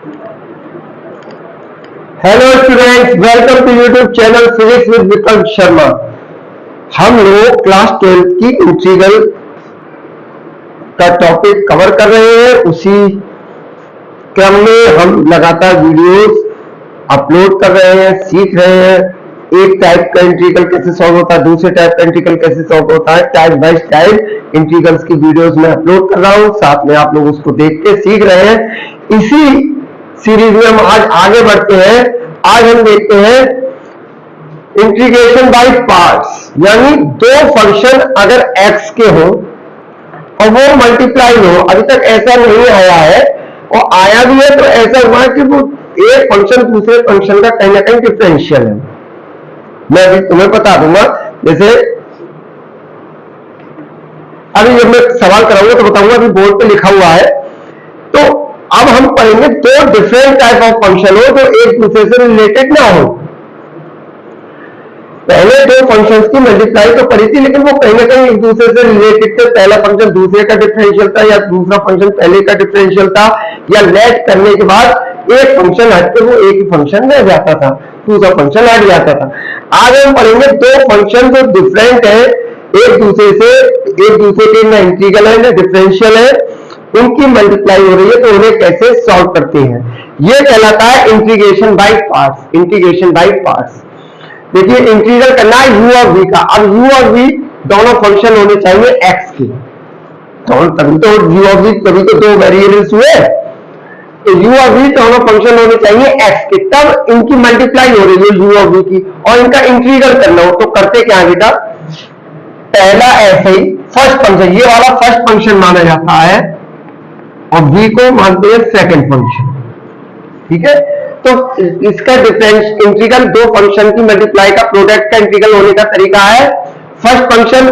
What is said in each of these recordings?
Hello students, welcome to YouTube channel physics with Vikalp Sharma. हम लोग class 12 की इंटीग्रल का टॉपिक कवर कर रहे हैं। उसी क्रम में हम लगातार वीडियोस अपलोड कर रहे हैं, सीख रहे हैं। एक टाइप का इंटीग्रल कैसे सॉल्व होता है, दूसरे टाइप का इंटीग्रल कैसे सॉल्व होता है, टाइप बाय टाइप इंटीग्रल्स की वीडियोस में अपलोड कर रहा हूं। साथ में आप लोग उसको देख के सीख रहे हैं। इसी सीरीज में हम आज आगे बढ़ते हैं। आज हम देखते हैं इंटीग्रेशन बाय पार्ट्स, यानी दो फंक्शन अगर x के हो और वो मल्टीप्लाई हो। अभी तक ऐसा नहीं आया है, और आया भी है तो ऐसा हुआ कि वो एक फंक्शन दूसरे फंक्शन का कहीं ना कहीं डिफरेंशियल है। मैं अभी तुम्हें बता दूंगा। जैसे अभी जब मैं सवाल कराऊंगा तो बताऊंगा, अभी बोर्ड पे लिखा हुआ है। तो अब हम पढ़ेंगे दो डिफरेंट टाइप ऑफ फंक्शन हो जो एक दूसरे से रिलेटेड ना हो। पहले दो फंक्शंस की मल्टीप्लाई तो पढ़ी थी, लेकिन वो कहीं ना कहीं एक दूसरे से रिलेटेड थे। पहला फंक्शन दूसरे का डिफरेंशियल था, या दूसरा फंक्शन पहले का डिफरेंशियल था, या लेट करने के बाद एक फंक्शन हट के वो एक ही फंक्शन रह जाता था, दूसरा फंक्शन हट जाता था। आज हम पढ़ेंगे दो फंक्शन जो डिफरेंट है एक दूसरे से, एक दूसरे के ना इंटीग्रल है ना डिफरेंशियल है, उनकी मल्टीप्लाई हो रही है तो उन्हें कैसे सॉल्व करते हैं। ये कहलाता है integration by parts. Integration by parts. देखिए, इंटीग्रल करना है u और v का। अब u और v दोनों फंक्शन होने चाहिए x के, तभी तो u और v, तभी तो दो वेरिएबल्स हुए। तो u और v दोनों फंक्शन होने चाहिए x के, तब इनकी मल्टीप्लाई हो रही है u और v की, और इनका इंटीग्रल करना हो तो करते क्या है बेटा, पहला ऐसे ही फर्स्ट फंक्शन, ये वाला फर्स्ट फंक्शन माना जाता है और v को मानते हैं सेकंड फंक्शन। ठीक है, तो इसका डिफरेंस इंटीग्रल दो फंक्शन की मल्टीप्लाई का प्रोडक्ट का इंटीग्रल होने का तरीका है, फर्स्ट फंक्शन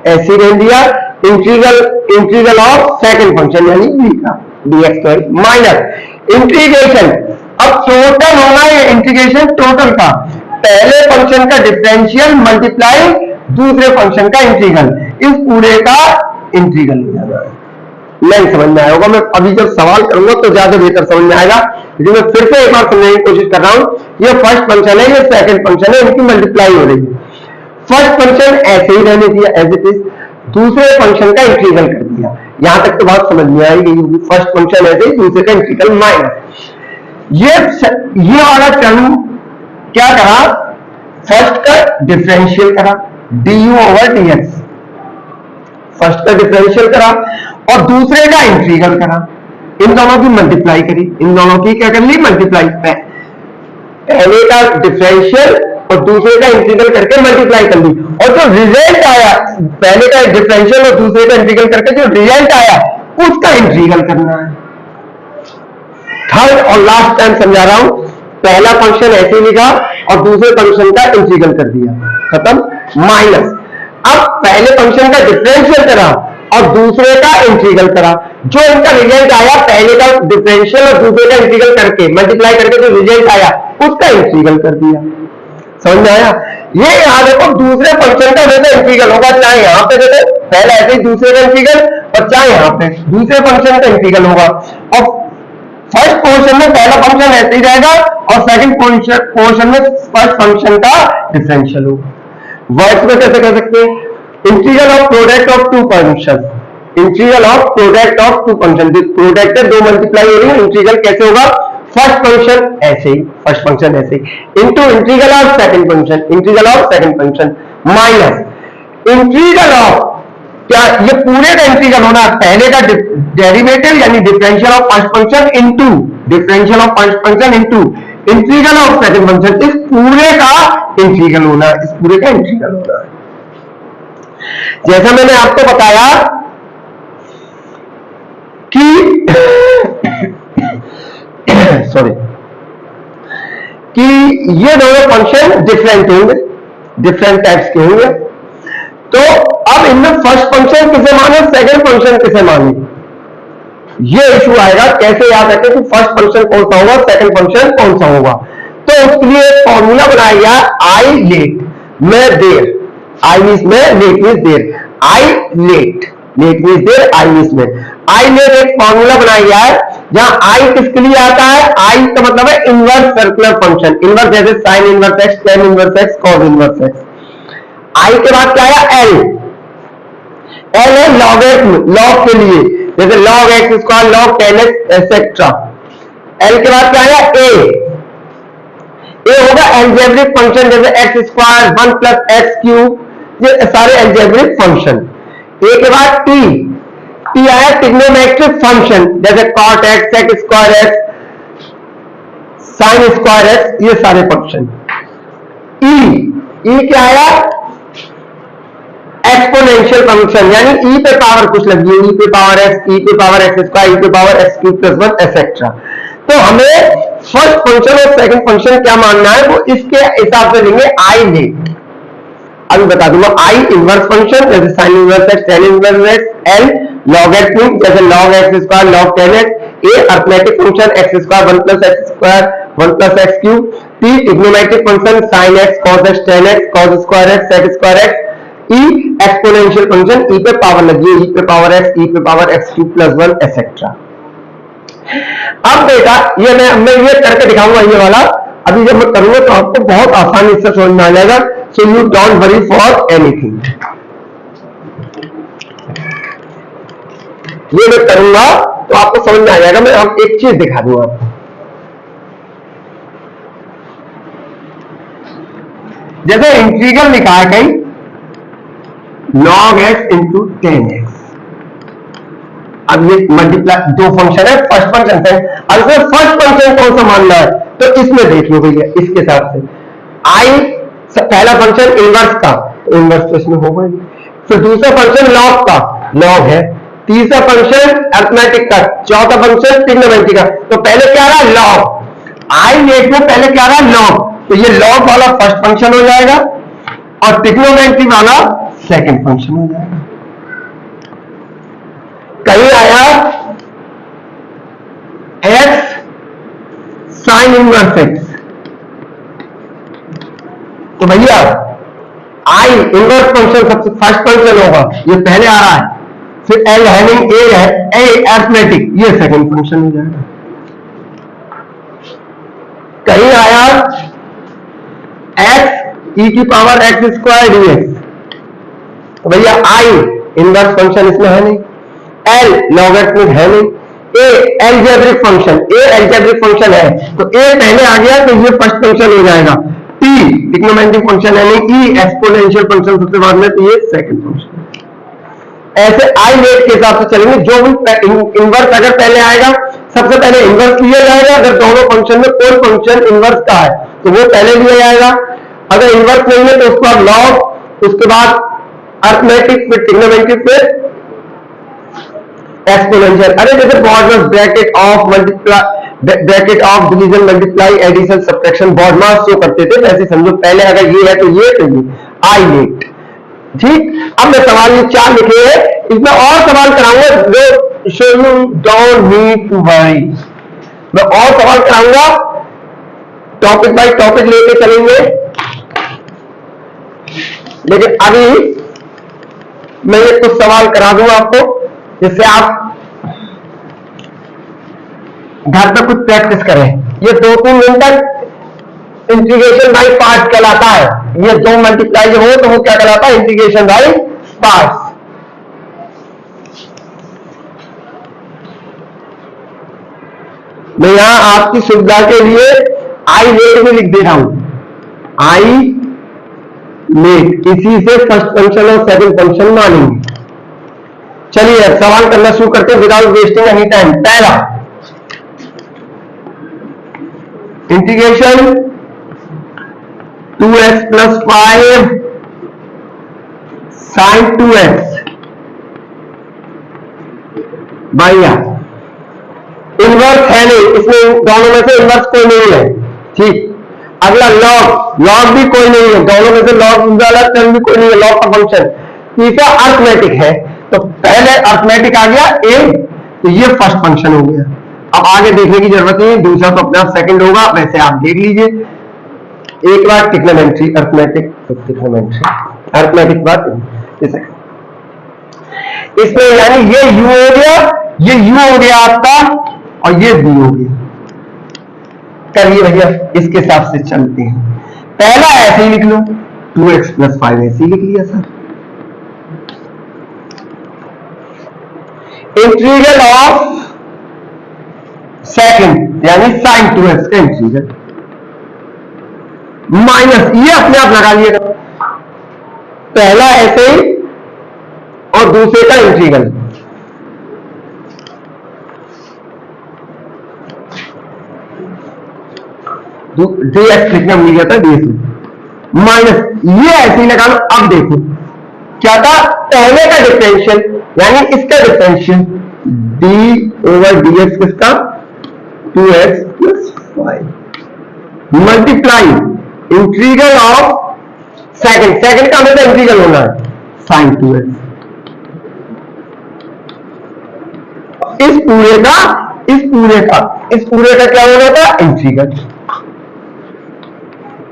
ऐसे रह दिया, इंटीग्रल ऑफ सेकंड फंक्शन यानी v का dx माइनस इंटीग्रेशन। अब टोटल होना है इंटीग्रेशन टोटल का, पहले फंक्शन का डिफरेंशियल मल्टीप्लाई दूसरे फंक्शन का इंटीग्रल, इस पूरे का इंटीग्रल हो जाएगा। नहीं समझ में आया होगा, मैं अभी जब सवाल करूंगा तो ज्यादा बेहतर समझ में आएगा, लेकिन मैं फिर से एक बार समझने की कोशिश कर रहा हूं। ये फर्स्ट फंक्शन है, ये सेकंड फंक्शन है, इनकी मल्टीप्लाई हो रही है। फर्स्ट फंक्शन ऐसे ही रहने दिया एज इट इज, दूसरे फंक्शन का इंटीग्रल कर दिया। यहां तक तो बात समझ में आएगी। फर्स्ट फंक्शन ऐसे ही, दूसरे का इंटीग्रल माइनस ये वाला टर्म क्या करा, फर्स्ट का डिफरेंशियल करा du ओवर dx, फर्स्ट का डिफरेंशियल करा और दूसरे का इंटीग्रल करा, इन दोनों की मल्टीप्लाई करी। इन दोनों की क्या कर ली, मल्टीप्लाई। पहले का डिफरेंशियल और दूसरे का इंटीग्रल करके मल्टीप्लाई कर ली, और जो रिजल्ट आया, पहले का डिफरेंशियल और दूसरे का इंटीग्रल करके जो रिजल्ट आया उसका इंटीग्रल करना है। थर्ड और लास्ट टाइम समझा रहा हूं, पहला फंक्शन ऐसे लिखा और दूसरे फंक्शन का इंटीग्रल कर दिया, खत्म। माइनस, अब पहले फंक्शन का डिफरेंशियल करा और दूसरे का इंटीग्रल करा, जो इनका रिजल्ट आया पहले का डिफरेंशियल और दूसरे का इंटीग्रल करके मल्टीप्लाई करके जो रिजल्ट आया उसका इंटीग्रल कर दिया। समझ में आया? ये याद रखो, दूसरे फंक्शन का वैसे इंटीग्रल होगा, चाहे यहां पे देखो पहला ऐसे ही दूसरे का इंटीग्रल, और चाहे यहां पे दूसरे फंक्शन का इंटीग्रल होगा। और फर्स्ट पोर्शन में पहला फंक्शन ऐसे ही रहेगा और सेकंड पोर्शन में फर्स्ट फंक्शन का डिफरेंशियल होगा। वर्ड्स में कैसे कर सकते हैं, integral of product of two function, integral of product of two function, product है दो मल्टीप्लाई हो रही है, इंटीग्रल कैसे होगा, फर्स्ट फंक्शन ऐसे ही, फर्स्ट फंक्शन ऐसे ही, into integral of second function, integral of second function minus integral of, क्या ये पूरे का इंटीग्रल होना, पहले का डेरिवेटिव यानी differential of first function into differential of first function into integral of second function, इस पूरे का इंटीग्रल होना है, इस पूरे का इंटीग्रल होना है। जैसा मैंने आपको बताया कि सॉरी, कि ये दोनों फंक्शन डिफरेंट होंगे, डिफरेंट टाइप्स के होंगे। तो अब इनमें फर्स्ट फंक्शन किसे माने, सेकंड फंक्शन किसे माने, ये इशू आएगा। कैसे याद रखें कि फर्स्ट फंक्शन कौन सा होगा, सेकंड फंक्शन कौन सा होगा। तो उसके लिए एक फॉर्मूला बनाया गया, आई लेट में देर, आई मीन्स में, लेट मीन्स देर, आई लेट, लेट मीन्स देर, आई मीन्स में, आई लेट एक फॉर्मूला बनाया गया है जहां आई किसके लिए आता है, आई का मतलब है इनवर्स सर्कुलर फंक्शन, इनवर्स जैसे sine inverse x, tan inverse x, cos inverse x. I के बाद क्या आया, एल, एल है लॉगरिथम, लॉग के लिए, जैसे log x square, log tan x etcetera. L के बाद क्या आया, ए होगा एल्जेब्रिक फंक्शन, जैसे x square, one plus x cube, ये सारे एल्जेब्रिक फंक्शन। ए के बाद टी, टी आया ट्रिग्नोमेट्रिक फंक्शन, जैसे cot x, sec square x, sine square x, ये सारे फंक्शन। ई क्या आया, एक्सपोनेंशियल फंक्शन, यानी ई पे पावर कुछ लगी है, ई पे पावर एक्स, ई पे पावर एक्स स्क्वायर, ई पे power x cube plus one etcetera. तो हमें फर्स्ट फंक्शन और सेकंड फंक्शन क्या मानना है, वो इसके हिसाब से लेंगे आई लेट। अभी बता दूंगा, आई इनवर्स फंक्शन जैसे sine inverse x, tan inverse x, L logarithm जैसे log x square, log tan x, A arithmetic function x square, one plus x square, one plus x cube, T trigonometric function sine x, cos x, tan x, cos square x, sec square x, E exponential function, E पे power लगी है, ई पे power x, ई पे power x cube plus one etcetera. अब बेटा ये मैं ये करके दिखाऊंगा ये वाला, अभी जब मैं करूंगा तो आपको बहुत आसानी से समझ में आ जाएगा, so you don't worry for anything. ये मैं करूंगा तो आपको समझ में आ जाएगा, मैं आप एक चीज दिखा दूंगा आपको। जैसे इंटीग्रल लिखा है कहीं log x into ten x, अब ये मल्टीप्लाई दो फंक्शन है, फर्स्ट फंक्शन है, अब इसमें फर्स्ट फंक्शन कौन सा मानना है, तो इसमें देख लो भैया, इसके हिसाब से आई पहला फंक्शन इनवर्स का, तो इनवर्स तो इसमें होगा ही, फिर दूसरा फंक्शन लॉग का, लॉग है, तीसरा फंक्शन अरिथमेटिक का, चौथा फंक्शन ट्रिग्नोमेट्री का। तो पहले क्या रहा, लॉग, आई लेट में पहले क्या रहा, लॉग, तो ये लॉग वाला फर्स्ट फंक्शन हो जाएगा और ट्रिग्नोमेट्री वाला सेकंड फंक्शन हो जाएगा। कहीं आया एक्स साइन इनवर्स एक्स, तो भैया आई इनवर्स फंक्शन सबसे फर्स्ट फंक्शन होगा, ये पहले आ रहा है, फिर एल हैविंग ए है, ए अरिथमेटिक, ये सेकंड फंक्शन हो जाएगा। कहीं आया एक्स ई की पावर एक्स स्क्वायर डीएक्स, तो भैया आई इनवर्स फंक्शन इसमें है नहीं, एल लॉगरिथमिक है नहीं, ए एल्जेब्रिक फंक्शन, ए एल्जेब्रिक फंक्शन है, तो ए पहले आ गया तो ये फर्स्ट फंक्शन हो जाएगा, टी ट्रिग्नोमेट्रिक फंक्शन है नहीं, ई एक्सपोनेंशियल फंक्शन सबसे बाद में, तो ये सेकंड फंक्शन। ऐसे आई लेट के हिसाब से चलेंगे, जो भी इनवर्स अगर पहले आएगा सबसे पहले इनवर्स लिया जाएगा, अगर दोनों फंक्शन में कोई फंक्शन इनवर्स का है तो वो पहले लिया जाएगा, अगर इनवर्स नहीं है तो उसके बाद लॉग, उसके बाद अरिथमेटिक, फिर ट्रिग्नोमेट्रिक, फिर एक्सपोनेंशियल। अरे जैसे BODMAS bracket of multiply, bracket of division multiply addition subtraction BODMAS show करते थे, वैसे समझो पहले अगर ये है तो ये आई लेट। ठीक, अब मैं सवाल ये चार लिखे हैं, इसमें और सवाल कराऊंगा, जो so you don't need to worry, मैं और सवाल कराऊंगा, टॉपिक बाय टॉपिक लेके चलेंगे, लेकिन अभी मैं ये कुछ सवाल करा दूंगा आपको, जिससे आप घर पे कुछ प्रैक्टिस करें। ये 2-3 दिन तक इंटीग्रेशन बाय पार्ट्स कहलाता है, ये दो मल्टीप्लाई जब हो तो वो क्या कहलाता है, इंटीग्रेशन बाय पार्ट्स। मैं यहां आपकी सुविधा के लिए आई लेट में लिख दे रहा हूं, आई लेट, इसी से फर्स्ट फंक्शन और सेकंड फंक्शन मानेंगे। चलिए अब सवाल करना शुरू करते हैं विदाउट वेस्टिंग एनी टाइम। पहला integration 2x plus 5 sine 2x भैया इनवर्स है नहीं, इसमें दोनों में से इनवर्स कोई नहीं है। ठीक, अगला लॉग, लॉग भी कोई नहीं है, दोनों में से लॉग वाला टर्म भी कोई नहीं है, लॉग का फंक्शन। तीसरा अरिथमेटिक है, तो पहले अरिथमेटिक आ गया ए, तो ये फर्स्ट फंक्शन हो गया। अब आगे देखने की जरूरत नहीं, दूसरा तो अपने आप सेकंड होगा, वैसे आप देख लीजिए। एक बार ट्रिग्नोमेट्री अरिथमेटिक, ट्रिग्नोमेट्री अरिथमेटिक बात इसमें, यानी ये u हो गया, ये u हो गया आपका और ये बी होगी। करिए भैया, इसके हिसाब से चलते हैं। पहला ऐसे ही लिख लो, 2x + 5 ऐसे ही लिख लिया सर। इंटीग्रल ऑफ सेकंड यानी sin 2x का इंटीग्रल माइनस, ये अपने आप लगा लिएगा, पहला ऐसे ही और दूसरे का इंटीग्रल। dx लिखना मिल गया था, dx माइनस, ये ऐसे ही लगा लो। अब देखो क्या था, पहले का डिफरेंशियल यानी इसका डिफरेंशियल d/dx किसका, 2x + 5 multiply integral of second का हमें इंटीग्रल होना है sin 2x, इस पूरे का क्या होना था, इंटीग्रल।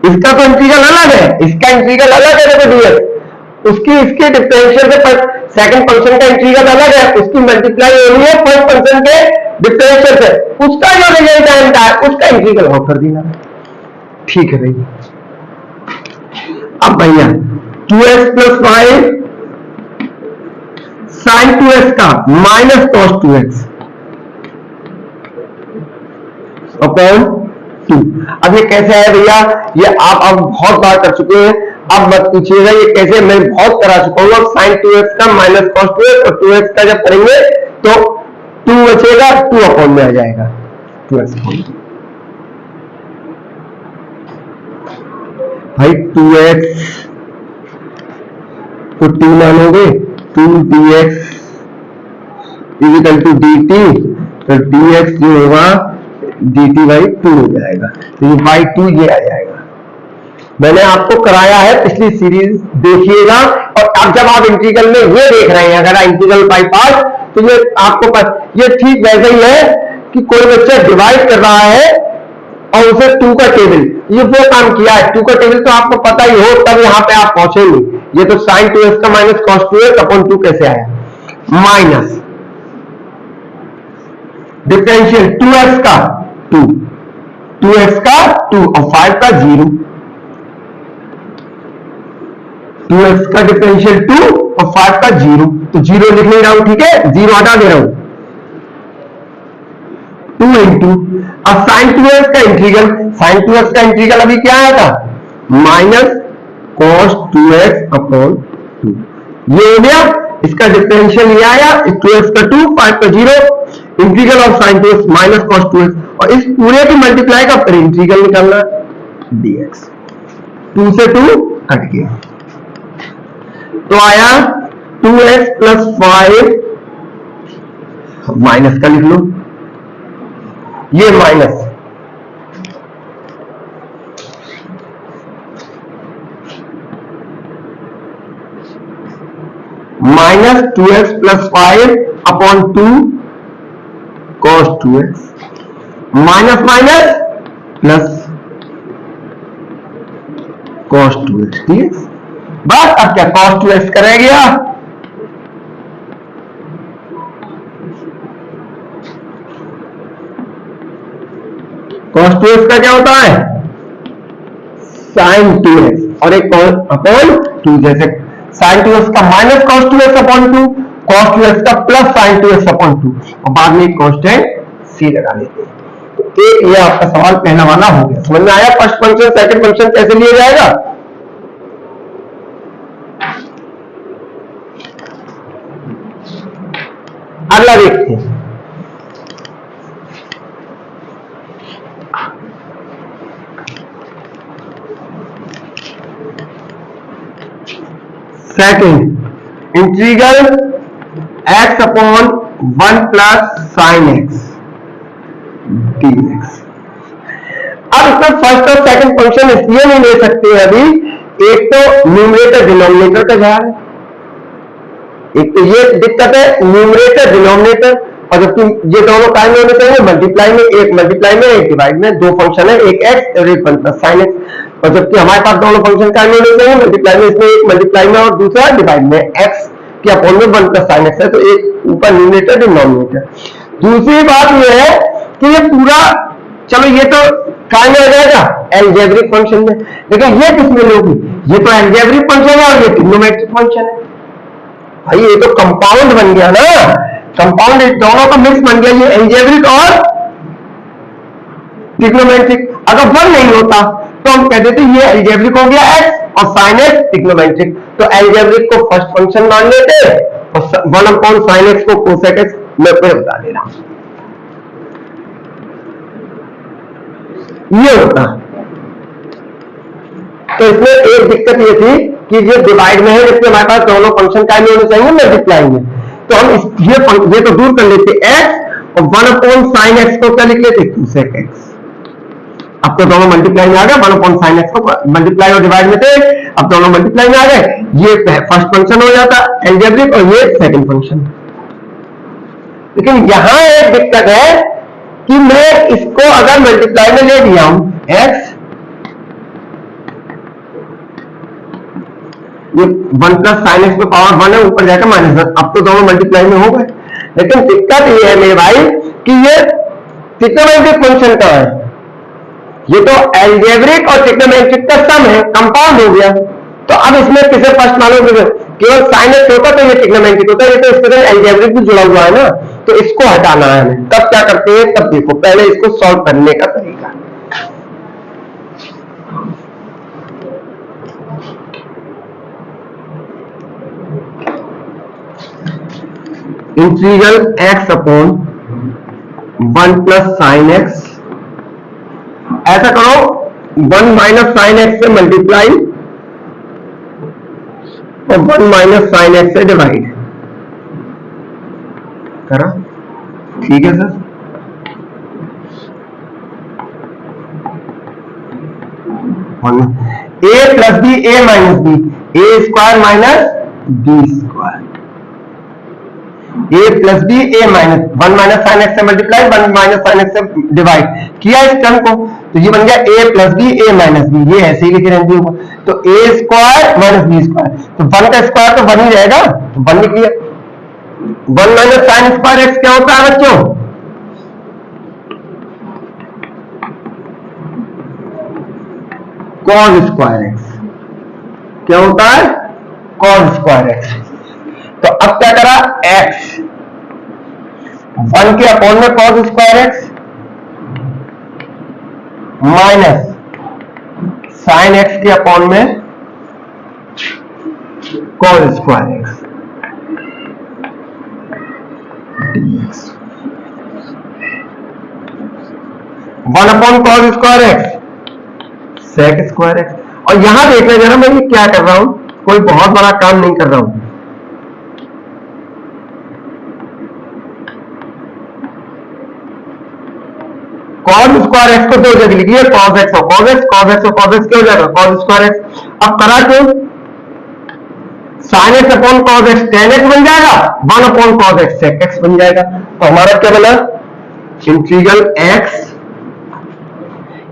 इसका तो इंटीग्रल अलग है, इसका इंटीग्रल अलग है, देखो dx, उसकी इसके डिफरेंशियल से सेकंड फंक्शन का इंटीग्रल अलग है, उसकी मल्टीप्लाई होनी है फर्स्ट फंक्शन के डिफरेंशियल से, उसका जो रिजल्ट है उसका इंटीग्रल आउट कर देना। ठीक है भैया। अब भैया 2x + 5 sin 2x का माइनस cos 2x अपॉन 2। अब ये कैसे है भैया, ये आप अब बहुत बार कर चुके हैं, अब मत पूछिएगा ये कैसे, मैं बहुत करा चुका हूं। अब sin 2x का माइनस cos 2x और 2x का जब करेंगे तो 2 बचेगा, 2 अपॉन में आ जाएगा 2x भाई। 2x को 2 मानोगे, 2dx = dt, तो dx जो होगा dt/2 हो जाएगा, तो ये /2 ये आ जाएगा। मैंने आपको कराया है पिछली सीरीज, देखिएगा। और अब जब आप इंटीग्रल में ये देख रहे हैं, अगर इंटीग्रल बाय पार्ट, तो ये आपको ये ठीक वैसे ही है कि कोई बच्चा डिवाइड कर रहा है और उसे 2 का टेबल, ये वो काम किया है। 2 का टेबल तो आपको पता ही हो, तब यहाँ पे आप पहुंचेंगे। ये तो sin 2x का माइनस cos 2x अपॉन 2 कैसे आया, माइनस डिफरेंशियल 2x का 2, 2x का 2 और 5 का 0, 2x का डिफरेंशियल 2 और 5 का 0, तो 0 लिख ले रहा हूं, ठीक है, 0 हटा दे रहा हूं, 2 इंटू अब sin 2x का इंटीग्रल, sin 2x का इंटीग्रल अभी क्या आया था, माइनस cos 2x अपॉन 2, ये हो गया। इसका डिफरेंशियल ये आया, 2x का 2, 5 का 0, integral of sin 2x minus cos 2x, और इस पूरे की मल्टीप्लाई का फिर इंटीग्रल निकालना dx, 2 से 2 कट गया, तो आया 2x + 5 माइनस का लिख लो, ये minus minus 2x + 5 upon 2 cos 2x, minus minus plus cos 2x dx। बस अब क्या cos 2x का रह गया, cos 2x का क्या होता है, sin 2x, और एक अपॉन 2, जैसे sin 2x का minus cos 2x upon 2, cos 2x का प्लस sin 2x अपॉन 2, और बाद में कांस्टेंट c लगा लेते हैं। तो ये आपका सवाल पहला वाला हो गया। समझ में आया, फर्स्ट फंक्शन सेकंड फंक्शन कैसे लिया जाएगा। अगला देखते हैं, second integral x upon 1 plus sin x dx। अब इसमें फर्स्ट और सेकंड फंक्शन इसलिए नहीं ले सकते हैं अभी, एक तो न्यूमरेटर डिनोमिनेटर का ध्यान है, एक तो ये दिक्कत है न्यूमरेटर डिनोमिनेटर, और जबकि ये दोनों टाइम में होने चाहिए मल्टीप्लाई में, एक मल्टीप्लाई में एक डिवाइड में, दो फंक्शन है, एक x और एक 1 प्लस sin x, और जबकि हमारे पास दोनों फंक्शन टाइम में होने चाहिए मल्टीप्लाई में, इसमें एक मल्टीप्लाई में और दूसरा डिवाइड में, x के अपॉन में 1 प्लस sin x है, तो एक ऊपर न्यूमरेटर डिनोमिनेटर। दूसरी बात यह है कि ये पूरा, चलो ये तो काय में आ जाएगा एल्जेब्रिक फंक्शन में, लेकिन ये किसमें लोगी, ये तो एल्जेब्रिक फंक्शन है और ये ट्रिग्नोमेट्रिक फंक्शन है। भाई ये तो कंपाउंड बन गया ना, कंपाउंड दोनों का मिक्स बन गया, ये एल्जेब्रिक और ट्रिग्नोमेट्रिक। अगर वन नहीं होता तो हम कह देते ये एल्जेब्रिक हो गया एक्स और साइन एक्स ट्रिग्नोमेट्रिक। तो एल्जेब्रिक को फर्स्ट फंक्शन मान लेते और 1/sin x को cosec x मैं फिर बता दे रहा हूं, ये होता। तो इसमें एक दिक्कत ये थी कि ये डिवाइड में है, इसमें हमारे पास दोनों फंक्शन का नहीं होने चाहिए मल्टीप्लाई में, तो हम ये तो दूर कर लेते x और 1/sin x को क्या लिख लेते cosec x। अब तो दोनों मल्टीप्लाई में आ गए, 1/sin x को मल्टीप्लाई और डिवाइड में थे, अब दोनों मल्टीप्लाई में आ गए, ये फर्स्ट फंक्शन हो जाता एल्जेब्रिक और ये सेकंड फंक्शन। लेकिन यहां एक दिक्कत है कि मैं इसको अगर मल्टीप्लाई में ले लिया हूं x, ये 1/sin x पे पावर 1 है, ऊपर जाकर -1, अब तो दोनों मल्टीप्लाई में हो गए। लेकिन दिक्कत ये है मेरे भाई कि ये ट्रिग्नोमेट्रिक फंक्शन का है, ये तो एल्जेब्रिक और ट्रिग्नोमेट्रिक का सम है, कंपाउंड हो गया। तो अब इसमें किसे फर्स्ट मानोगे, केवल sin x होता तो ये ट्रिग्नोमेट्रिक होता, ये तो इस तरह एल्जेब्रिक भी जुड़ा हुआ है ना, तो इसको हटाना है हमें। तब क्या करते हैं, तब देखो पहले इसको सॉल्व करने का तरीका। Integral x upon 1/sin x, ऐसा करो 1 - sin x से मल्टीप्लाई और 1 - sin x से डिवाइड करा, ठीक है sir. a plus B a minus B, a square minus B square, a plus B a minus 1 - sin x से मल्टीप्लाई 1 - sin x से डिवाइड किया इस टर्म को, तो ये बन गया a plus B a minus B, ये ऐसे ही लिखे रहेंगे ऊपर, तो a square minus B square, तो 1 का स्क्वायर तो 1 ही रहेगा, तो 1 लिख लिया। 1 - sin स्क्वायर x क्या होता है बच्चों, cos स्क्वायर x, क्या होता है cos स्क्वायर x। तो अब क्या करा, x 1 के अपॉन में cos square x minus sin x के अपॉन में cos square x dx, 1/cos square x sec square x। और यहां देखना जरा मैं ये क्या कर रहा हूं, कोई बहुत बड़ा काम नहीं कर रहा हूं, cos स्क्वायर x को दो जगह लिखिए, cos x और cos x, cos x और cos x क्या हो जाएगा cos स्क्वायर x। अब करा क्यों, sin x upon cos x tan x बन जाएगा, 1/cos x sec x बन जाएगा। तो हमारा क्या बना, इंटीग्रल x,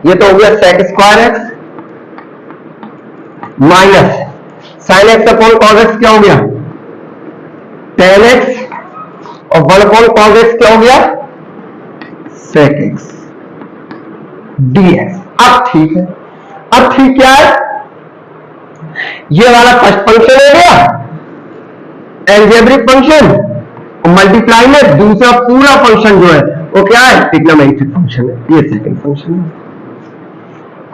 ये तो हो गया sec square x minus sin x upon cos x क्या हो गया tan x, और 1/cos x क्या हो गया sec x dx। अब ठीक है, अब ठीक क्या है, ये वाला फर्स्ट फंक्शन हो गया एल्जेब्रिक फंक्शन, और मल्टीप्लाई में दूसरा पूरा फंक्शन जो है वो क्या है ट्रिग्नोमेट्रिक फंक्शन है, ये सेकंड फंक्शन है।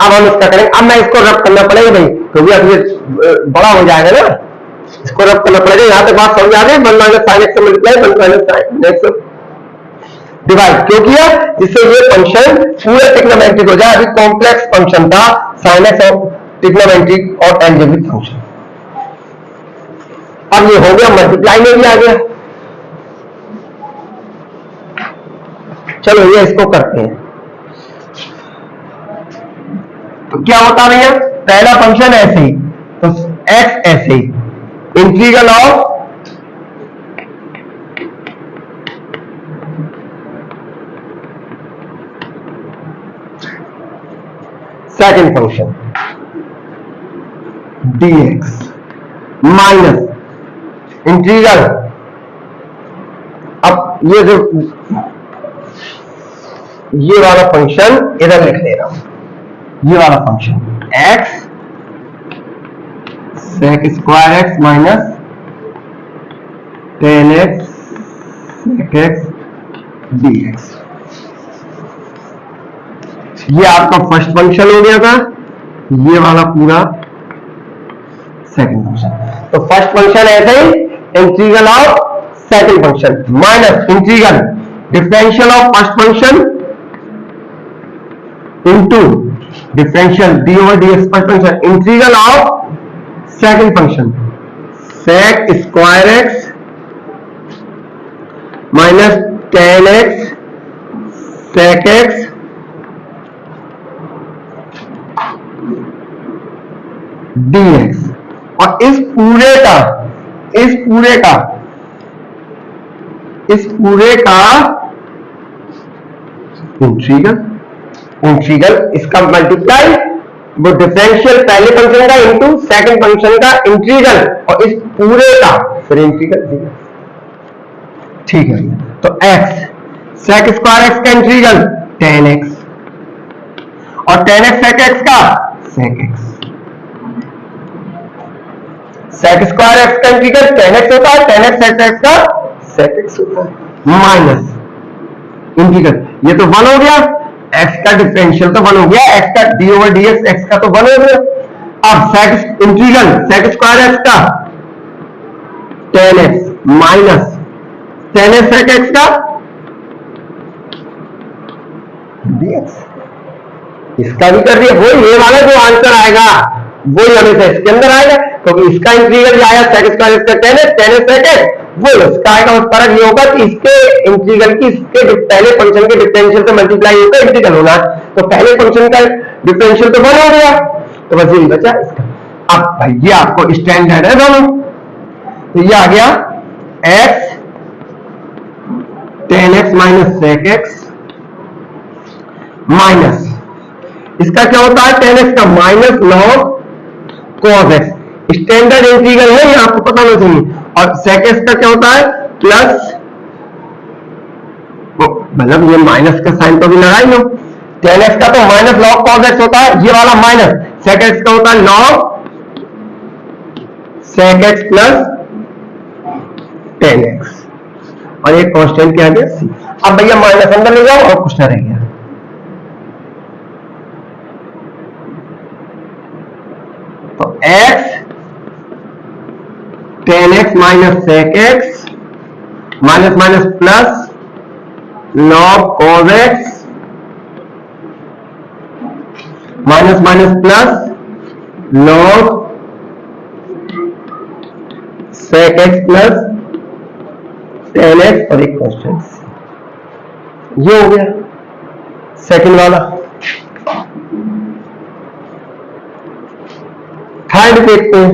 अब हम इसका करेंगे, अब मैं इसको रब करना पड़ेगा भाई, क्योंकि अब ये बड़ा हो जाएगा ना, इसको रब करना पड़ेगा। यहां तक बात समझ आ गई, 1 - sin x से मल्टीप्लाई 1 - sin x डिवाइड क्यों किया, जिससे ये फंक्शन पूरा ट्रिग्नोमेट्रिक हो जाए। अभी कॉम्प्लेक्स फंक्शन था sin x और ट्रिग्नोमेट्रिक और एल्जेब्रिक फंक्शन, अब ये हो गया मल्टीप्लाई में भी आ गया। चलो ये इसको करते हैं, तो क्या होता भैया, पहला फंक्शन ऐसे ही, तो x ऐसे ही, integral of second function dx minus integral, अब ये जो ये वाला फंक्शन इधर लिख ले रहा हूं, ये वाला function x sec square x minus 10x sec x dx, ये आपका फर्स्ट फंक्शन हो गया था, ये वाला पूरा सेकंड फंक्शन। तो फर्स्ट फंक्शन ऐसे ही integral of second function minus integral differential of first function into differential D over D x first function integral of second function sec square x minus 10x sec x dx, और इस पूरे का integral इसका multiply वो differential पहले function का into second function का integral, और इस पूरे का फिर इंटीग्रल। ठीक है, तो x sec स्क्वायर x का इंटीग्रल 10x और 10x sec x का sec x, sec square x का इंटीग्रल 10x होता है, 10x sec x का sec x होता है, माइनस इंटीग्रल ये तो 1 हो गया, x का डिफरेंशियल तो 1 हो गया, x का d ओवर dx x का तो 1 हो गया। अब sec integral sec square x का 10x minus 10x sec x का dx, इसका भी कर दिया, वो ये वाला जो आंसर आएगा वो हमेशा इसके अंदर आएगा, क्योंकि तो इसका इंटीग्रल आया sec स्क्वायर x का 10x sec x, वो इसका आएगा। उस फर्क ये होगा कि इसके इंटीग्रल की इसके पहले फंक्शन के डिफरेंशियल से मल्टीप्लाई होकर इंटीग्रल होगा, तो पहले फंक्शन का डिफरेंशियल तो 1 हो गया, तो बस यही बचा इसका। अब भाई ये आपको स्टैंडर्ड है दोनों, तो ये आ गया x 10x minus sec x minus इसका क्या होता है 10x का minus log cos x, standard integral है ये आपको पता होना चाहिए, और sec x का क्या होता है प्लस, मतलब ये माइनस का साइन तो भी लगाई लो, 10x का तो माइनस log cos x होता है, ये वाला माइनस sec x का होता है log sec x plus 10x, और एक कांस्टेंट क्या है c। अब भैया माइनस अंदर ले जाओ और कुछ ना रह गया, तो x 10x minus sec x minus minus plus log cos x minus minus plus log sec x plus 10x और एक कांस्टेंट, ये हो गया सेकंड वाला। थर्ड देखते हैं,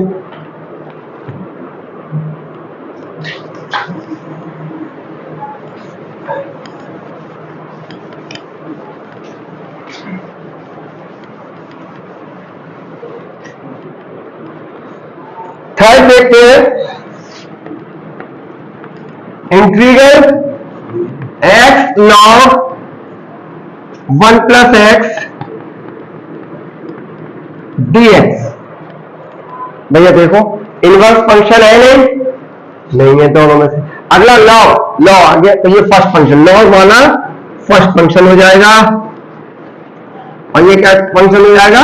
थर्ड देखते हैं integral x log 1 plus x dx। भैया देखो इनवर्स फंक्शन है नहीं है दोनों में से, अगला लॉग आ गया, तो ये फर्स्ट फंक्शन लॉग वाला फर्स्ट फंक्शन हो जाएगा, और ये क्या फंक्शन हो जाएगा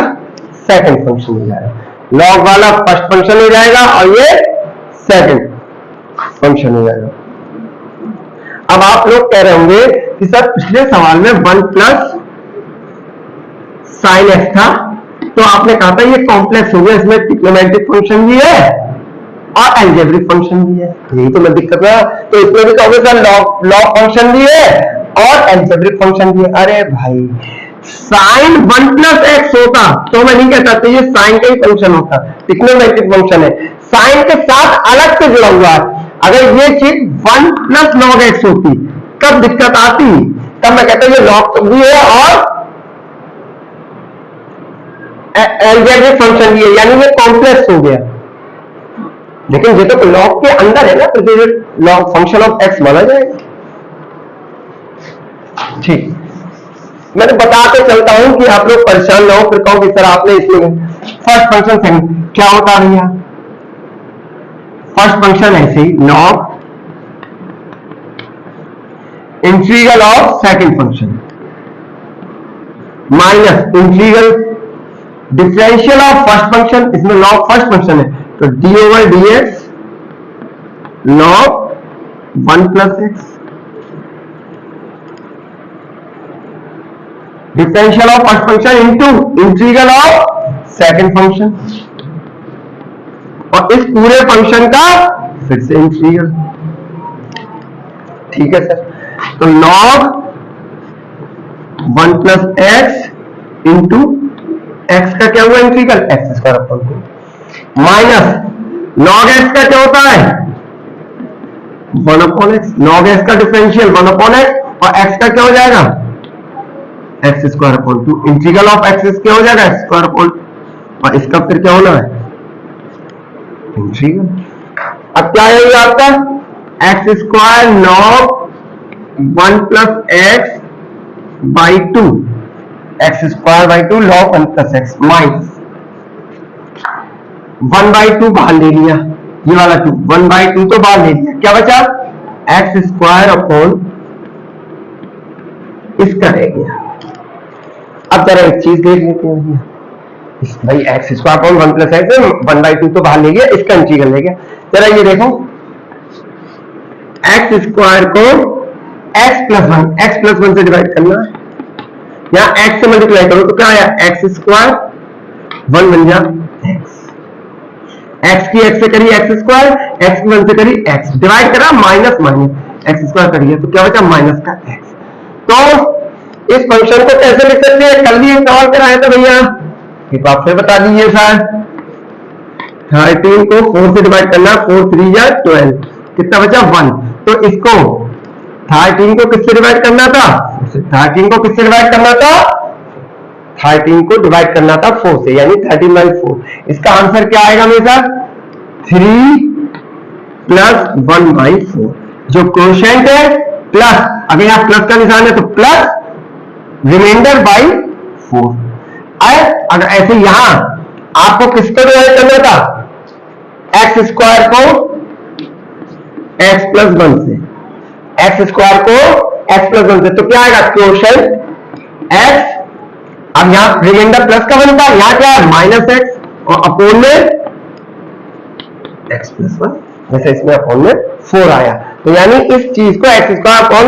सेकंड फंक्शन हो जाएगा, लॉग वाला फर्स्ट फंक्शन हो जाएगा और ये सेकंड फंक्शन हो जाएगा। अब आप लोग कह रहे होंगे कि सर पिछले सवाल में 1 प्लस साइन एक्स था, तो आपने कहा था ये कॉम्प्लेक्स हो गया, इसमें ट्रिग्नोमेट्रिक फंक्शन भी है और अलजेब्रिक फंक्शन भी है, यही तो मैं दिक्कत है। तो इसमें भी कहोगे सर लॉग फंक्शन भी है और अलजेब्रिक फंक्शन भी है। अरे भाई साइन 1 प्लस एक्स होता तो मैं नहीं कहता तो ये साइन का ही फंक्शन होता, ट्रिग्नोमेट्रिक फंक्शन है, साइन के साथ अलग से जुड़ा हुआ है। अगर ये चीज 1 प्लस लॉग एक्स होती कब दिक्कत आती, तब मैं कहता ये लॉग भी है और अलजेब्रिक फंक्शन भी है, यानी ये कॉम्प्लेक्स हो गया। लेकिन ये तो लॉग के अंदर है ना, तो लॉग फंक्शन ऑफ एक्स माना जाएगा। ठीक, मैंने बता के चलता हूं कि आप लोग परेशान ना हो, फिर कहो कि सर आपने इसमें फर्स्ट फंक्शन सेकंड क्या होता है भैया। फर्स्ट फंक्शन ऐसे ही log integral of second function minus integral differential of first function, इसमें लॉग फर्स्ट फंक्शन है तो D over D x log 1 plus x, differential of first function into integral of second function, और इस पूरे function का फिर से integral. ठीक है सर, तो log 1 plus x into x का क्या हुआ integral x square upon 2 minus log x का क्या होता है 1 अपॉन एक्स, लॉग एक्स का डिफरेंशियल 1 अपॉन एक्स और एक्स का क्या हो जाएगा x square upon 2, integral of x क्या हो जाएगा एक्स स्क्वायर अपॉन, और इसका फिर क्या होना है इंटीग्रल। अब क्या है ये आपका x square log 1 plus x by 2, x square by 2 log 1 plus x minus 1 by 2 बाहर ले लिया, ये वाला 2 1 बाई 2 तो बाहर ले लिया, क्या बचा एक्स स्क्वायर अपॉन इसका रह गया। अब जरा एक चीज देख लेते हैं भैया, भाई x square upon 1 plus x 1 by 2 तो बाहर ले गया, इसका इंटीग्रल ले गया। जरा ये देखो एक्स स्क्वायर को एक्स प्लस वन से डिवाइड करना है, यहाँ एक्स से मल्टीप्लाई करो तो क्या आया एक्स स्क्वायर 1 बन गया एक्स की एक्स से करी एक्स स्क्वायर, एक्स की 1 से करी एक्स, डिवाइड करा माइनस माइनस एक्स स्क्वायर करिए तो क्या बचा माइनस का एक्स। तो इस फंक्शन को कैसे लिख सकते हैं, कल भी एक सवाल कराया था भैया, एक बार फिर बता दीजिए सर। 13 को 4 से डिवाइड करना, 4 3 या 12, कितना बचा 1, तो इसको 13 को किससे डिवाइड करना था 13 को किससे डिवाइड करना था 13 को डिवाइड करना था 4 से, यानी 13 बाई 4। इसका आंसर क्या आएगा मेरे साथ 3 प्लस 1 बाई 4, जो क्वोशिएंट है प्लस, अगर यहां प्लस का निशान है तो प्लस रिमाइंडर बाई 4। अगर ऐसे यहां आपको किसको डिवाइड करना था एक्स स्क्वायर को एक्स प्लस 1 से, एक्स स्क्वायर को एक्स प्लस 1 से, तो क्या आएगा क्वोशिएंट एक्स, अब यहां रिमाइंडर प्लस का बनता है, यहां क्या है माइनस एक्स और अपोन में एक्स प्लस 1, जैसे इसमें अपोन में 4 आया, तो यानी इस चीज को x square upon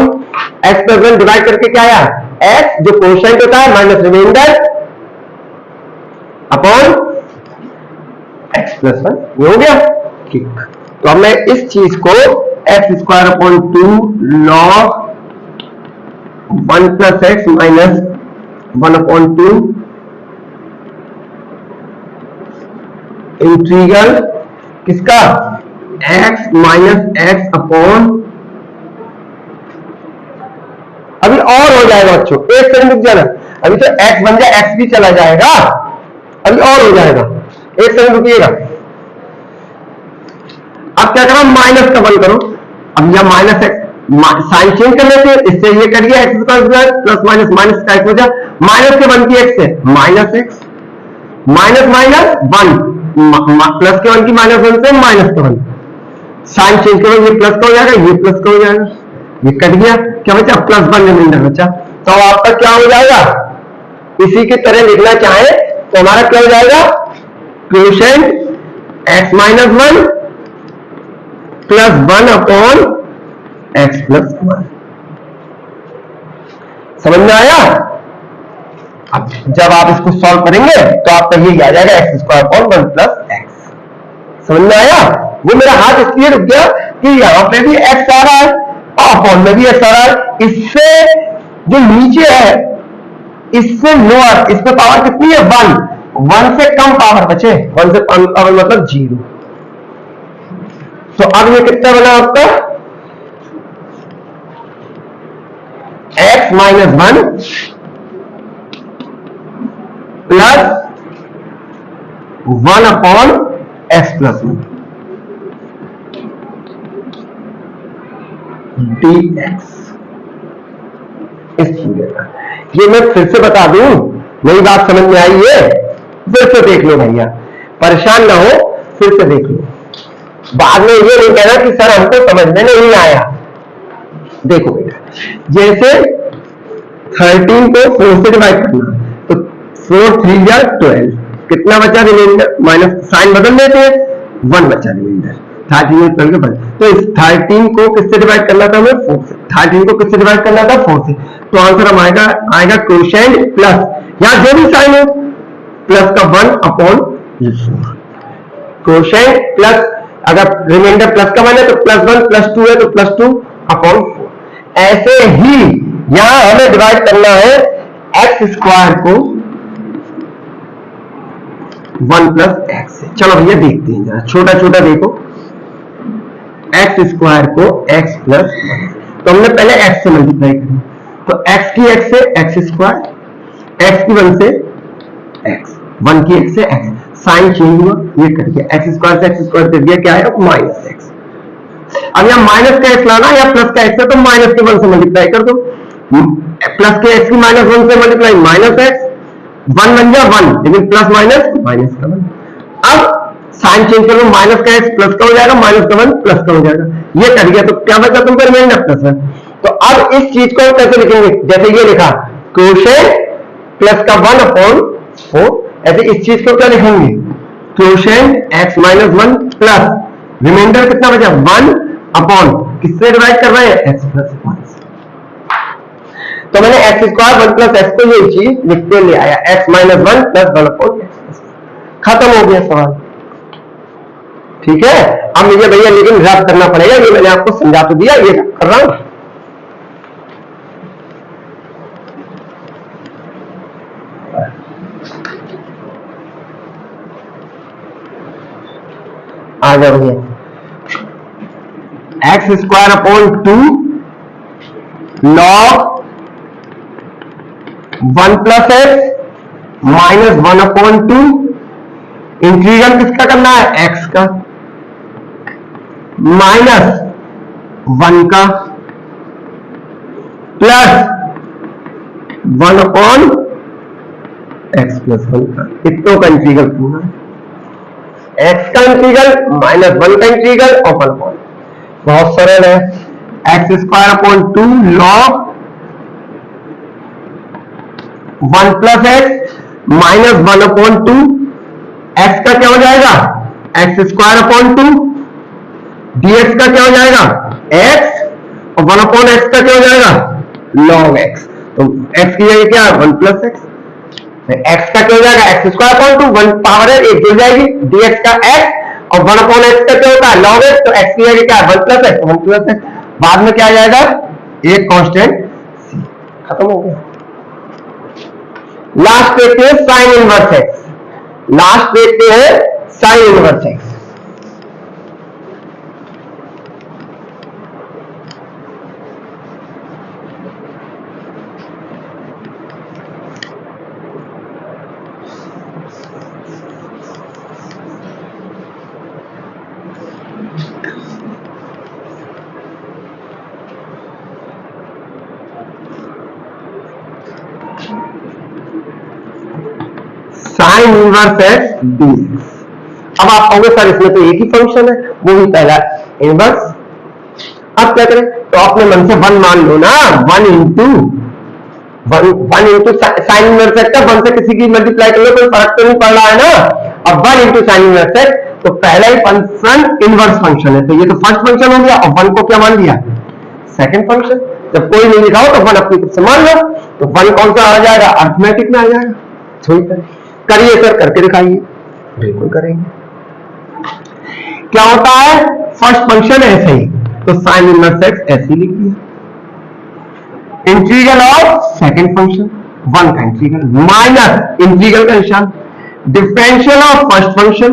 x plus 1 divide करके क्या आया एक्स जो क्वोशिएंट होता है minus remainder upon x plus 1, ये हो गया ठीक। तो अब मैं इस चीज को x square upon 2 log 1 plus x minus 1 upon 2 integral किसका x माइनस एक्स अपॉन, अभी और हो जाएगा बच्चों, एक सेकंड रुक जाना, अभी तो x बन जाए x भी चला जाएगा, अभी और हो जाएगा, एक सेकंड रुकिएगा। अब क्या करो माइनस का 1 करो, अब यह माइनस एक्स साइन चेंज कर लेते हैं, इससे ये कट गया x square plus minus minus का एक्स हो जाए, माइनस के 1 की एक्स से minus x minus minus 1 plus के 1 की माइनस 1 से माइनस का 1, साइन चेंज करो, ये प्लस का हो जाएगा ये प्लस का हो जाएगा, ये कट गया, क्या बचा प्लस 1 रिमाइंडर बचा, तो आपका क्या हो जाएगा इसी की तरह लिखना चाहे तो हमारा क्या हो जाएगा quotient x minus 1 plus 1 upon x plus 1, समझ में आया। अब जब आप इसको सॉल्व करेंगे तो आपका ये आ जाएगा x square upon 1 plus x, समझ में आया। वो मेरा हाथ इसलिए रुक गया कि यहां पे भी एक्स आ रहा है और अपॉन में भी एक्स आ रहा है, इससे जो नीचे है इससे लोअर, इस पे पावर कितनी है 1 से कम पावर बचे, 1 से कम पावर मतलब 0, तो अब ये कितना बना आपका x minus 1 plus 1 upon x plus 1 dx, इस पूरे का ये मैं फिर से बता दूं, नई बात समझ में आई है, फिर से देख लो भैया, परेशान ना हो, फिर से देख लो, बाद में ये नहीं कहना कि सर हमको समझ में नहीं आया। देखो बेटा, जैसे 13 को 4 से डिवाइड करना, तो 4 3 या 12, कितना बचा रिमाइंडर, माइनस साइन बदल देते हैं, 1 बचा रिमाइंडर, 13 में 12 के बाद। तो इस 13 को किससे डिवाइड करना था हमें, 4 से। 13 को किससे डिवाइड करना था, 4 से। तो आंसर हम आएगा कोशेंट प्लस, यहाँ जो भी साइन हो प्लस का 1 अपॉन 4, कोशेंट प्लस, अगर रिमाइंडर प्लस का 1 है तो +1 +2 है तो +2 अपॉन 4। ऐसे ही यहां हमें डिवाइड करना है x स्क्वायर को 1 + x से। चलो भैया देखते हैं जरा, छोटा छोटा देखो, x स्क्वायर को x + 1, तो हमने पहले x से मल्टीप्लाई किया, तो x की x से x स्क्वायर, x की 1 से x, 1 की x से x, साइन चेंज हुआ, ये कर दिया, x स्क्वायर से x स्क्वायर कर दिया, क्या आएगा -x। अब यहाँ माइनस का x लाना या प्लस का x है, तो माइनस के 1 से मल्टीप्लाई कर दो, प्लस के x की -1 से मल्टीप्लाई -x, 1 बन गया 1, लेकिन प्लस माइनस माइनस का 1। अब साइन चेंज कर लो, माइनस का x प्लस का हो जाएगा, माइनस का 1 प्लस का हो जाएगा, ये कर दिया, तो क्या बचा तुमको रिमाइंडर +1। तो अब इस चीज को कैसे लिखेंगे, जैसे ये लिखा कोशेंट प्लस का 1 अपॉन 4, ऐसे इस चीज को क्या लिखेंगे, कोशेंट x - 1 प्लस रिमाइंडर कितना बचा 1 अपॉन, किससे डिवाइड कर रहे हैं, x + 1। तो मैंने x स्क्वायर 1 + x को ये चीज लिख के ले आया, x - 1 + 1 अपॉन x, खत्म हो गया सवाल। ठीक है, अब मुझे भैया लेकिन रब करना पड़ेगा, ये मैंने आपको समझा तो दिया, ये कर रहा हूं। आ जाओ भैया, x square upon 2 log 1 + x -1 upon 2, integral किसका करना है, x का, -1 का प्लस 1 अपॉन x + 1 का, इतनों का इंटीग्रल पूरा, x का इंटीग्रल -1 का इंटीग्रल और 1 अपॉन, बहुत सरल है, x square upon 2 log 1 + x -1 upon 2, x का क्या हो जाएगा, x स्क्वायर अपॉन 2, dx का क्या हो जाएगा x, और 1 अपॉन x का क्या हो जाएगा log x। तो x की जगह क्या 1 + x, x का क्या हो जाएगा x स्क्वायर अपॉन 2, 1 पावर है 1 जुड़ जाएगी, dx का x, और 1 अपॉन x का क्या होता है log x, तो x की जगह क्या 1 + x, 1 + x, बाद में क्या आ जाएगा एक कांस्टेंट c, खत्म हो गया। लास्ट देखते हैं साइन इनवर्स x, लास्ट देखते हैं sine inverse x। Sine inverse x dx। अब आप कहोगे सर इसमें तो एक ही फंक्शन है, वो भी पहला इनवर्स, अब क्या करें, तो अपने मन से 1 मान लो ना, 1 इंटू साइन इनवर्स x का 1 से किसी की मल्टीप्लाई कर लो, कोई फर्क तो नहीं पड़ रहा है ना। अब 1 इंटू साइन इनवर्स x, तो पहला ही फंक्शन इनवर्स फंक्शन है, तो ये तो फर्स्ट फंक्शन हो गया, और 1 को क्या मान लिया सेकंड फंक्शन। जब कोई नहीं लिखा हो तो 1 अपनी तरफ से मान लो, तो 1 कौन सा आ जाएगा, अर्थमेटिक में आ जाएगा। ठीक है, करिए सर, करके दिखाइए, बिल्कुल करेंगे। क्या होता है, फर्स्ट फंक्शन ऐसे ही, तो साइन इनवर्स x ऐसे ही लिख दिया, इंटीग्रल ऑफ सेकंड फंक्शन 1 का इंटीग्रल माइनस इंटीग्रल का निशान, differential of first function,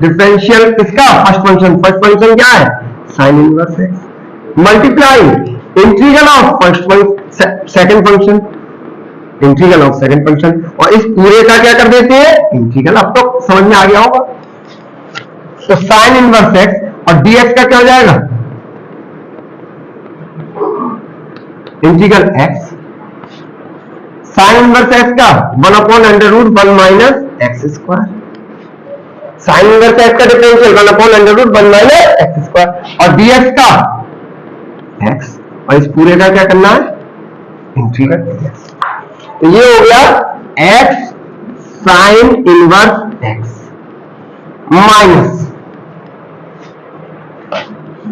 differential किसका फर्स्ट फंक्शन क्या है sine inverse x, multiply integral of first second function, integral of second function, और इस पूरे का क्या कर देते हैं इंटीग्रल। अब तो समझ में आ गया होगा, तो साइन इनवर्स x और dx का क्या हो जाएगा integral x sign inverse x का 1/√1 minus X square, sign inverse x का डिफरेंशियल 1/√1 माइनस एक्स स्क्वायर, और dx का एक्स, और इस पूरे का क्या करना है, इंटीग्रल dx। तो ये हो गया x sign inverse x minus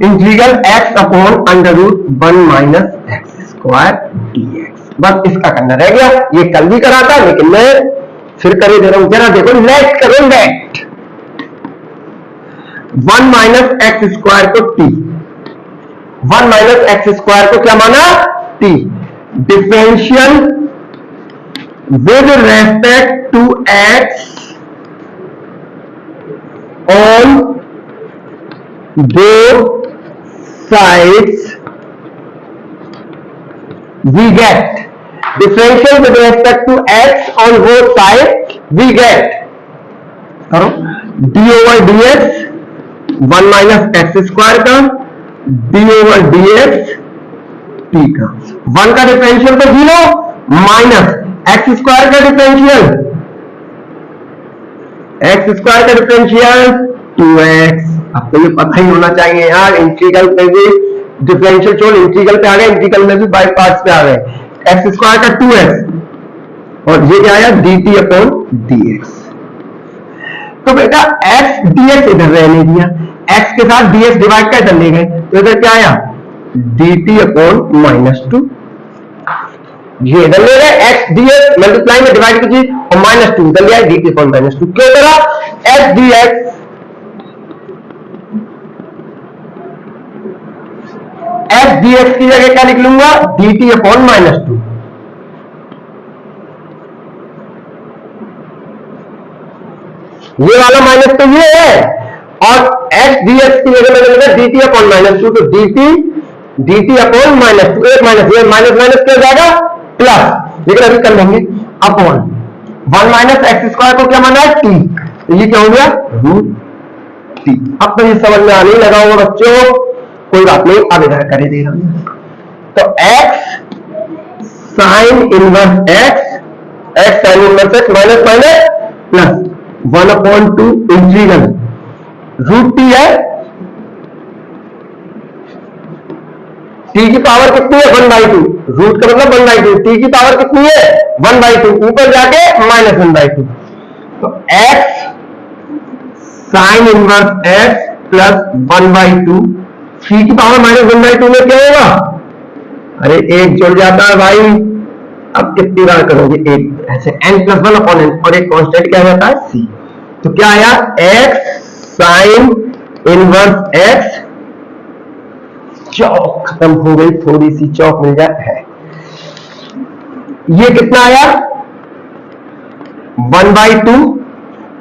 integral x/√1 minus X square dx। बस इसका करना रह गया, ये कल भी करा था लेकिन मैं फिर करे दे रहा हूं, जरा देखो, लेट करो, लेट 1 माइनस एक्स स्क्वायर को t, 1 माइनस एक्स स्क्वायर को क्या माना, t, differential with respect to x on both sides we get, differential with respect to x on both sides we get, करो d over dx 1 minus X square का d over dx t का, 1 का differential तो 0 minus X square का differential, x square का differential 2x। आपको ये पता ही होना चाहिए यार, इंटीग्रल पे भी डिफरेंशियल छोड़ इंटीग्रल पे आ गए, इंटीग्रल में भी बाय पार्ट्स पे आ गए, एक्स स्क्वायर का 2x और ये क्या आया dt/dx। तो बेटा x dx इधर रहने दिया, x के साथ dx डिवाइड कर इधर ले गए, तो इधर क्या आया dt/-2, ये इधर ले गए, x dx मल्टीप्लाई में डिवाइड कीजिए और -2 इधर ले आए dt/-2। क्यों करा, x dx x dx की जगह क्या लिख लूंगा dt/-2, ये वाला माइनस तो ये है, और x dx की जगह मैंने लिखा dt/-2, तो dt/-2, एक माइनस, ये माइनस माइनस क्या जाएगा प्लस, लेकिन अभी कर लेंगे अपॉन 1 माइनस एक्स स्क्वायर को क्या माना है t, तो ये क्या हो गया √t। अब तो ये समझ में आने लगा होगा बच्चों, कोई बात नहीं, अब इधर करे दे रहा हूं, तो x sine inverse x sine inverse x minus minus plus 1/2 integral √t है, t की पावर कितनी है 1/2, रूट का मतलब 1/2, t की पावर कितनी है 1/2, ऊपर जाके -1/2, तो x sine inverse x plus 1/2, c की पावर -1/2 में क्या होगा, अरे एक जुड़ जाता है भाई, अब कितनी बार करोगे एक, ऐसे n+1/n, और एक कांस्टेंट क्या रहता है c, तो क्या आया x साइन इनवर्स x, चौक खत्म हो गई, थोड़ी सी चौक मिल जाए है, ये कितना आया 1/2,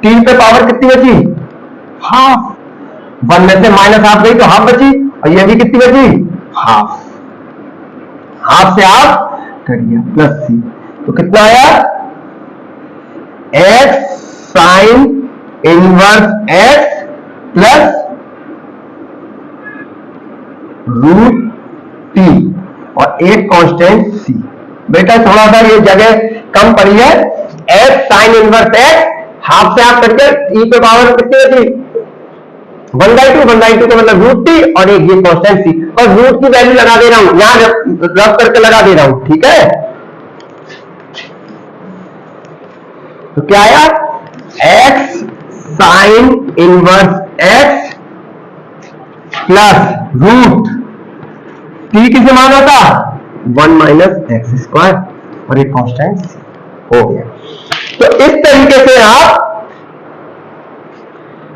t पे पावर कितनी बची हाफ, 1 में से माइनस हाफ गई तो हाफ बची, और ये भी कितनी बची हाफ, हाफ से हाफ कर दिया प्लस c, तो कितना आया x sine inverse x plus √t और एक कांस्टेंट c। बेटा थोड़ा सा ये जगह कम पड़ी है, x sine inverse x half से हाफ करके e पे पावर कितनी बची 1/2 का मतलब √t और एक ये कांस्टेंट c, और रूट की वैल्यू लगा दे रहा हूं, यहां रब करके लगा दे रहा हूं, ठीक है। तो क्या आया x sine inverse x plus √t किसे माना था 1 माइनस एक्स स्क्वायर और एक कांस्टेंट c हो गया। तो इस तरीके से आप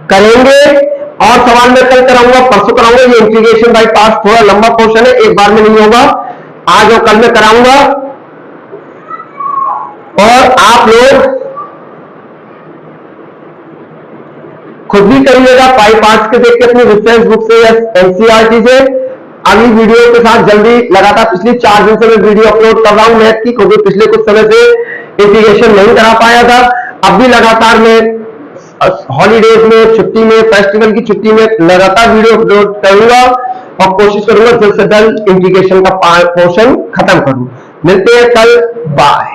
करेंगे, और सवाल मैं कल कराऊंगा, परसों कराऊंगा, ये इंटीग्रेशन बाय पार्ट्स थोड़ा लंबा पोर्शन है, एक बार में नहीं होगा, आज और कल में कराऊंगा, और आप लोग खुद भी करिएगा पाई पार्ट्स के देख के अपनी रेफरेंस बुक से या एनसीईआरटी से। अगली वीडियो के साथ जल्दी, लगातार पिछली 4 दिन से मैं वीडियो अपलोड कर रहा हूं मैथ की, क्योंकि पिछले कुछ समय से इंटीग्रेशन नहीं करा पाया था, अब भी लगातार मैं हॉलीडेज में, छुट्टी में, फेस्टिवल की छुट्टी में लगातार वीडियो अपलोड करूंगा और कोशिश करूंगा जल्द से जल्द इंटीग्रेशन का पोर्शन खत्म करूं। मिलते हैं कल, बाय।